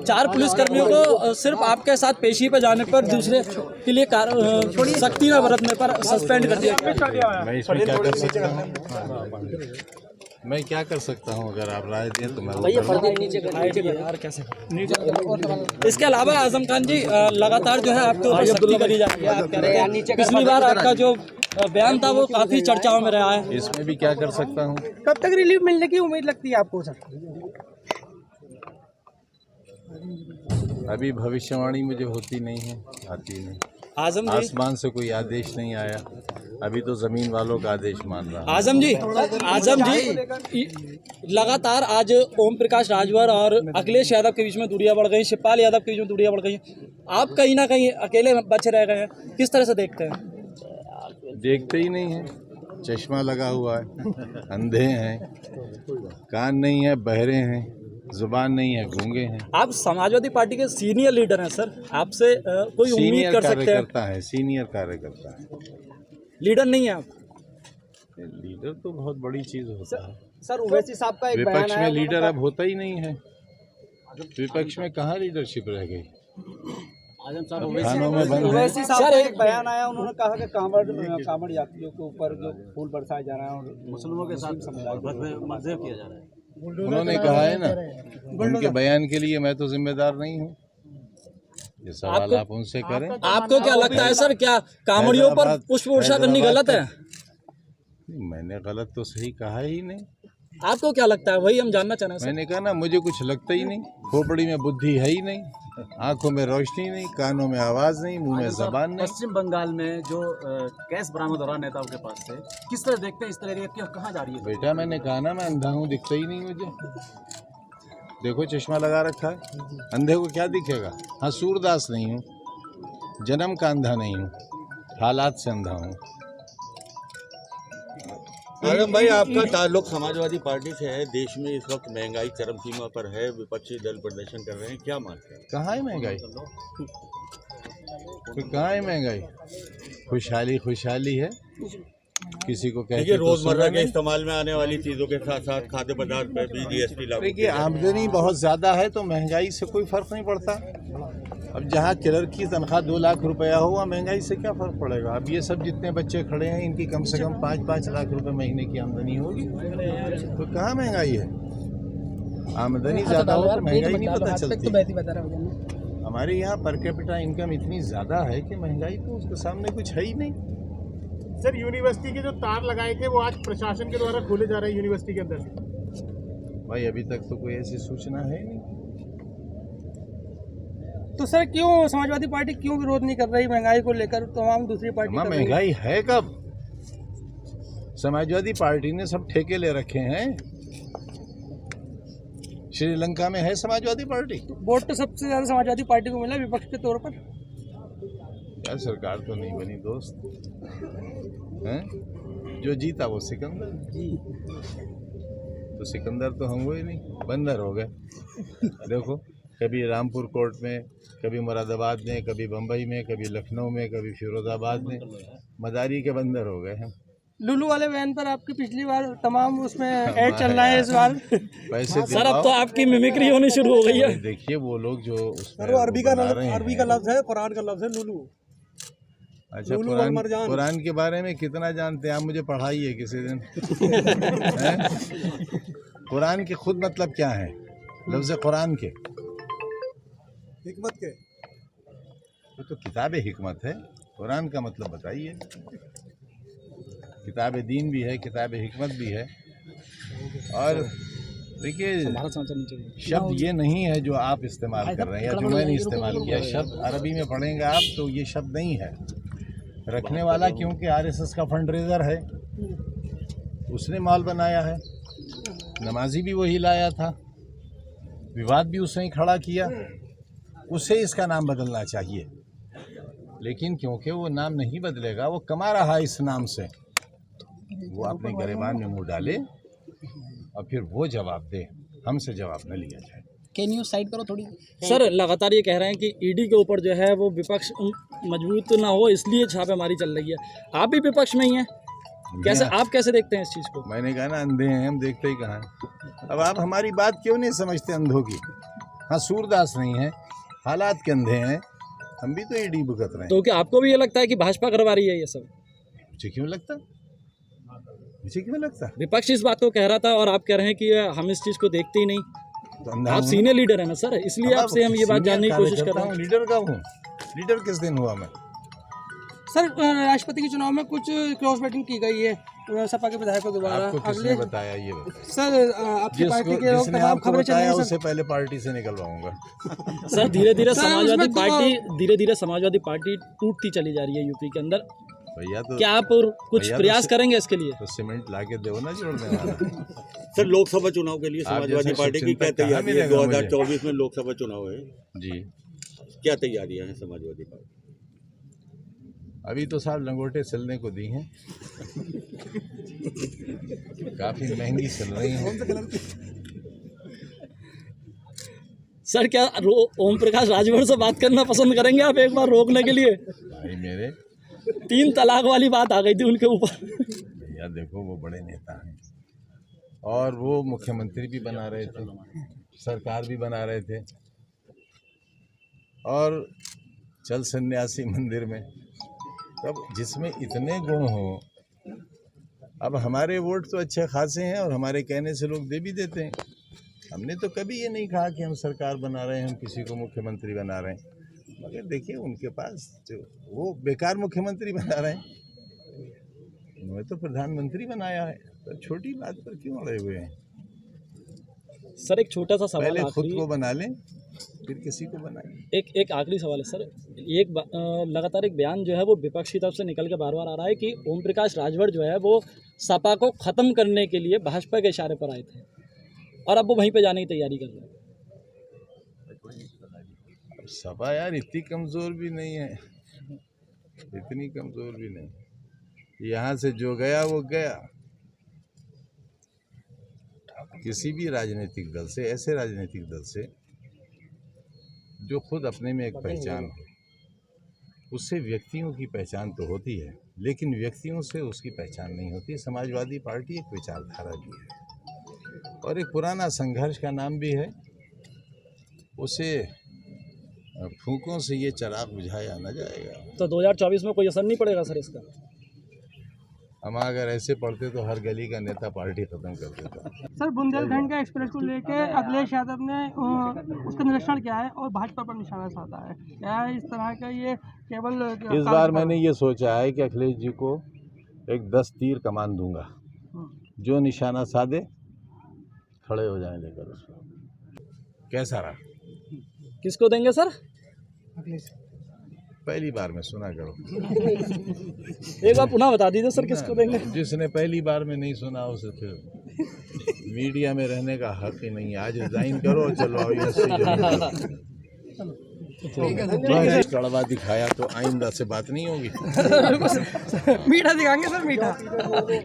चार पुलिसकर्मियों को सिर्फ आपके साथ पेशी पर जाने पर दूसरे के लिए सख्ती न बरतने पर सस्पेंड कर दिया। मैं इसमें क्या कर सकता हूँ? मैं क्या कर सकता हूँ? अगर आप राय दें तो मैं इसके अलावा आजम खान जी लगातार जो है आपके ऊपर सख्ती करी जा रही है। आप कह रहे हैं पिछली बार आपका जो बयान था वो काफी चर्चाओं में रहा है। इसमें भी क्या कर सकता हूँ? कब तक रिलीफ मिलने की उम्मीद लगती है आपको सर? अभी भविष्यवाणी मुझे होती नहीं है, आती नहीं। आजम जी, आसमान से कोई आदेश नहीं आया, अभी तो जमीन वालों का आदेश मान रहा। आजम जी लगातार आज ओम प्रकाश राजभर और अखिलेश यादव के बीच में दूरियां बढ़ गई, शिवपाल यादव के बीच में दूरियां बढ़ गई। आप कहीं ना कहीं अकेले बचे रह गए हैं, किस तरह से देखते हैं? देखते ही नहीं है, चश्मा लगा हुआ है, अंधे हैं, कान नहीं है, बहरे हैं, जुबान नहीं है, गूंगे हैं। आप समाजवादी पार्टी के सीनियर लीडर हैं सर, आपसे कोई उम्मीद कर सकते हैं? सीनियर कार्यकर्ता है, लीडर नहीं है आप? लीडर तो बहुत बड़ी चीज होता है सर। ओवैसी साहब का एक विपक्ष में लीडर अब होता ही नहीं है। विपक्ष में कहाँ लीडरशिप रह गई? थानों में बंद है। ओवैसी साहब का एक बयान आया, उन्होंने कहा कि कांवड़ यात्रियों के ऊपर जो फूल बरसाया जा रहा है और मुस्लिमों के साथ मज़े किया जा रहा है। उन्होंने कहा है ना, उनके बयान के लिए मैं तो जिम्मेदार नहीं हूँ। ये सवाल आप उनसे करें। आपको क्या लगता है सर, क्या कांवड़ियों पर पुष्प वर्षा करनी गलत है? मैंने गलत तो सही कहा ही नहीं। आपको क्या लगता है, वही हम जानना चाह रहे हैं। मैंने कहा ना, मुझे कुछ लगता ही नहीं। खोपड़ी में बुद्धि है ही नहीं, आंखों में रोशनी नहीं, कानों में आवाज नहीं, मुंह में जबान नहीं। पश्चिम बंगाल में जो कैश बरामद हो रहा नेताओं के पास से, किस तरह देखते हैं इस तरह की कहाँ जा रही है? बेटा मैंने कहा ना, मैं अंधा हूँ, दिखता ही नहीं मुझे। देखो चश्मा लगा रखा है, अंधे को क्या दिखेगा? हाँ, सूरदास नहीं हूँ, जन्म का अंधा नहीं हूँ, हालात से अंधा हूँ। आजम भाई, आपका ताल्लुक समाजवादी पार्टी से है। देश में इस वक्त महंगाई चरम सीमा पर है, विपक्षी दल प्रदर्शन कर रहे हैं, क्या मानते हैं? कहाँ है महंगाई? तो कहाँ है महंगाई? खुशहाली खुशहाली है। किसी को कहते रोजमर्रा के इस्तेमाल में आने वाली चीजों के साथ साथ खाद्य पदार्थ पर भी जीएसटी लागू। देखिए, आमदनी बहुत ज्यादा है तो महंगाई से कोई फर्क नहीं पड़ता। अब जहाँ क्लर्क की तनख्वाह 2 लाख रुपया हो, वहाँ महंगाई से क्या फ़र्क पड़ेगा? अब ये सब जितने बच्चे खड़े हैं, इनकी कम से कम 5-5 लाख रुपए महीने की आमदनी होगी, तो कहाँ महंगाई है? आमदनी ज़्यादा हो तो महंगाई नहीं पता चलती। हमारे यहाँ पर कैपिटा इनकम इतनी ज़्यादा है कि महंगाई तो उसके सामने कुछ है ही नहीं। सर, यूनिवर्सिटी के जो तार लगाए थे वो आज प्रशासन के द्वारा खोले जा रहे हैं यूनिवर्सिटी के अंदर से। भाई अभी तक तो कोई ऐसी सूचना है नहीं। तो सर, क्यों समाजवादी पार्टी क्यों विरोध नहीं कर रही महंगाई को लेकर? तमाम दूसरी पार्टी महंगाई है कब? समाजवादी पार्टी ने सब ठेके ले रखे हैं। श्रीलंका में है समाजवादी पार्टी। वोट तो सबसे ज्यादा समाजवादी पार्टी को मिला विपक्ष के तौर पर। यार सरकार तो नहीं बनी दोस्त, हैं? जो जीता वो सिकंदर, तो सिकंदर तो हम हुए नहीं, बंदर हो गए। देखो, कभी रामपुर कोर्ट में, कभी मुरादाबाद में, कभी बम्बई में, कभी लखनऊ में, कभी फिरोजाबाद में, मदारी के बंदर हो गए हम। लुलू वाले वैन पर आपकी पिछली बार तमाम उसमें ऐड चल रहा है, इस बार पैसे सर अब तो आपकी मिमिक्री होनी शुरू हो गई है। देखिए वो लोग जो अरबी का लफ्ज है, कुरान का लफ्ज है लुलू। अच्छा, कुरान के बारे में कितना जानते हैं आप? मुझे पढ़ाइए किसी दिन। कुरान के खुद मतलब क्या है? लफ्ज़ कुरान के हिकमत के, तो किताब हिकमत है। कुरान का मतलब बताइए। किताब दीन भी है, किताब हिकमत भी है। और देखिए, शब्द ये नहीं है जो आप इस्तेमाल कर रहे हैं या जो मैंने इस्तेमाल किया। शब्द अरबी में पढ़ेंगे आप तो ये शब्द नहीं है। रखने वाला क्योंकि आरएसएस का फंड रेजर है, उसने माल बनाया है। नमाजी भी वही लाया था, विवाद भी उसने ही खड़ा किया। उसे इसका नाम बदलना चाहिए, लेकिन क्योंकि वो नाम नहीं बदलेगा, वो कमा रहा है इस नाम से, वो अपने गिरेबान में मुंह डाले और फिर वो जवाब दे, हमसे जवाब न लिया जाए। कैन यू साइड करो थोड़ी? सर लगातार ये कह रहे हैं कि ईडी के ऊपर जो है वो विपक्ष मजबूत ना हो, इसलिए छापेमारी चल रही है। आप भी विपक्ष में ही हैं, कैसे आप कैसे देखते हैं इस चीज को? मैंने कहा ना, अंधे हैं हम, देखते ही कहाँ हैं। अब आप हमारी बात क्यों नहीं समझते अंधों की? हाँ, सूरदास नहीं है, हालात के अंधे हैं, हम भी तो ईडी भुगत रहे हैं। तो क्या आपको भी ये लगता है कि भाजपा करवा रही है ये सब? मुझे क्यों लगता? मुझे क्यों लगता? विपक्ष इस बात को कह रहा था और आप कह रहे हैं कि हम इस चीज को देखते ही नहीं। तो अंधा आप हूँ। सीनियर लीडर है ना सर, इसलिए अब आपसे हम ये बात सीनियर जानने की कोशिश कर कार्यकर्ता रहे हूँ, हैं। लीडर का हूँ। लीडर किस दिन हुआ मैं? सर राष्ट्रपति के चुनाव में कुछ क्रॉस वोटिंग की गई है सपा के विधायकों के द्वारा। आपको किसने बताया ये बताया? सर आपकी पार्टी के लोग जिसने तमाम आपको खबरें चल बताया रही हैं उससे पहले पार्टी से निकलवाऊंगा। सर धीरे धीरे सर, समाजवादी उसमें तो- पार्टी धीरे पार्टी टूटती चली जा रही है यूपी के अंदर। भैया तो क्या आप और कुछ भैया तो प्रयास से- करेंगे इसके लिए? तो सीमेंट ला के दो ना जोड़ने वाला। सर लोकसभा चुनाव के लिए आप समाजवादी जैसे पार्टी की शुभचिंतक क्या कहाँ तैयारी है? मिलेगा मुझे? 2024 में लोकसभा चुनाव है, जी, क्या तैयारियां हैं समाजवादी पार्टी? अभी तो साहब लंगोटे चलने को दी हैं, काफी महंगी चल रही हैं। सर क्या ओम प्रकाश राजभर से बात करना पसंद करेंगे आप एक बार रोकने के लिए? भाई मेरे 3 तलाक वाली बात आ गई थी उनके ऊपर। भैया देखो, वो बड़े नेता हैं और वो मुख्यमंत्री भी बना रहे थे, सरकार भी बना रहे थे, और चल सन्यासी मंदिर में, तब जिसमें इतने गुण हो। अब हमारे वोट तो अच्छे खासे हैं और हमारे कहने से लोग दे भी देते हैं। हमने तो कभी ये नहीं कहा कि हम सरकार बना रहे हैं, हम किसी को मुख्यमंत्री बना रहे हैं। मगर देखिए उनके पास जो वो बेकार मुख्यमंत्री बना रहे हैं, उन्होंने तो प्रधानमंत्री बनाया है, तो छोटी बात पर क्यों अड़े हुए हैं? सर एक छोटा सा सवाल पहले खुद आखिरी, को बना लें, फिर किसी को बनाएं। एक आखिरी सवाल है सर। लगातार एक बयान जो है वो विपक्ष की तरफ से निकल के बार बार आ रहा है कि ओम प्रकाश राजभर जो है वो सपा को खत्म करने के लिए भाजपा के इशारे पर आए थे और अब वो वहीं पे जाने की तैयारी कर रहे हैं। अब सपा यार इतनी कमजोर भी नहीं है, इतनी कमजोर भी नहीं। यहाँ से जो गया वो गया। किसी भी राजनीतिक दल से, ऐसे राजनीतिक दल से जो खुद अपने में एक पहचान हो, उससे व्यक्तियों की पहचान तो होती है, लेकिन व्यक्तियों से उसकी पहचान नहीं होती। समाजवादी पार्टी एक विचारधारा भी है और एक पुराना संघर्ष का नाम भी है। उसे फूकों से ये चिराग बुझाया न जाएगा। तो 2024 में कोई असर नहीं पड़ेगा सर इसका? हम अगर ऐसे पढ़ते तो हर गली का नेता पार्टी खत्म कर देता। सर बुंदेलखंड का एक्सप्रेस को लेके अखिलेश यादव ने उसका निरीक्षण किया है और भाजपा पर निशाना साधा है। क्या इस तरह का ये केवल इस बार मैंने ये सोचा है कि अखिलेश जी को एक 10 तीर कमान दूंगा, जो निशाना साधे खड़े हो जाए लेकर उसको। कैसा रहा? किसको देंगे सर? पहली बार में सुना करो। एक बार पुनः बता दीजिए सर किसको देंगे? जिसने पहली बार में नहीं सुना उसे फिर मीडिया में रहने का हक ही नहीं है। आज रिजाइन करो और चलो कड़वा दिखाया तो आइंदा से बात नहीं होगी। मीठा दिखाएंगे सर, मीठा।